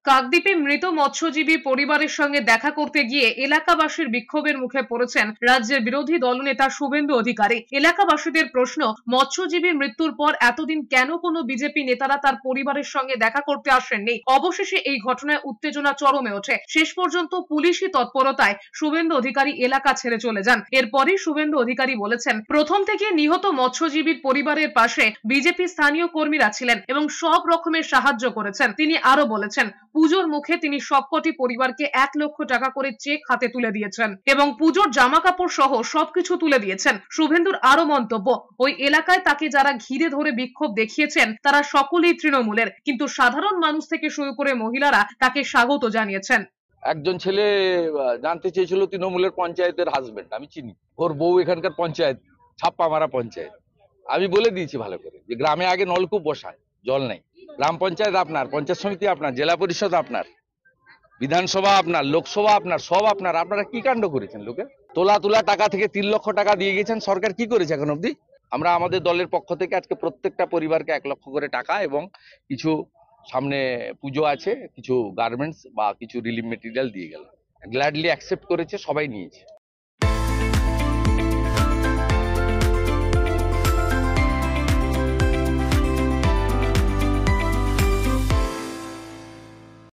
কাকদ্বীপে মৃত মৎস্যজীবী পরিবারের সঙ্গে দেখা করতে গিয়ে এলাকাবাসীর বিক্ষোভের মুখে পড়েছেন রাজ্যের বিরোধী দলনেতা শুভেন্দু অধিকারী। এলাকাবাসীদের প্রশ্ন, মৎস্যজীবীর মৃত্যুর পর এতদিন কেন কোনো বিজেপি নেতারা তার পরিবারের সঙ্গে দেখা করতে আসেননি। অবশেষে এই ঘটনায় উত্তেজনা চরমে ওঠে। শেষ পর্যন্ত পুলিশি তৎপরতায় শুভেন্দু অধিকারী এলাকা ছেড়ে চলে যান। এরপরই শুভেন্দু অধিকারী বলেছেন, প্রথম থেকে নিহত মৎস্যজীবীর পরিবারের পাশে বিজেপি স্থানীয় কর্মীরা ছিলেন এবং সব রকমের সাহায্য করেছেন। তিনি আরো বলেছেন, পুজোর মুখে তিনি সবকটি পরিবারকে 1 লক্ষ টাকা করে চেক হাতে তুলে দিয়েছেন এবং পুজোর জামা কাপড় সহ সবকিছু তুলে দিয়েছেন। শুভেন্দুর আরো মন্তব্য, ওই এলাকায় তাকে যারা ঘিরে ধরে বিক্ষোভ দেখিয়েছেন তারা সকলেই তৃণমূলের, কিন্তু সাধারণ মানুষ থেকে শুরু করে মহিলারা তাকে স্বাগত জানিয়েছেন। একজন ছেলে জানতে চেয়েছিল তৃণমূলের পঞ্চায়েতের হাজবেন্ড, আমি চিনি, ওর বউ এখানকার পঞ্চায়েত, ছাপ্পা মারা পঞ্চায়েত। আমি বলে দিয়েছি ভালো করে যে গ্রামে আগে নলকূপ বসায়, জল নেই। গ্রাম পঞ্চায়েত আপনার, পঞ্চায়েত সমিতি আপনার, জেলা পরিষদ আপনার, বিধানসভা আপনার, লোকসভা আপনার, সব আপনার। আপনারা কি কাণ্ড করেছেন? লোকে তোলা টাকা থেকে 3 লক্ষ টাকা দিয়ে গেছেন। সরকার কি করেছে এখন অব্দি? আমরা আমাদের দলের পক্ষ থেকে আজকে প্রত্যেকটা পরিবারকে 1 লক্ষ করে টাকা এবং কিছু, সামনে পুজো আছে, কিছু গার্মেন্টস বা কিছু রিলিফ মেটেরিয়াল দিয়ে গেল। গ্ল্যাডলি অ্যাকসেপ্ট করেছে, সবাই নিয়েছে।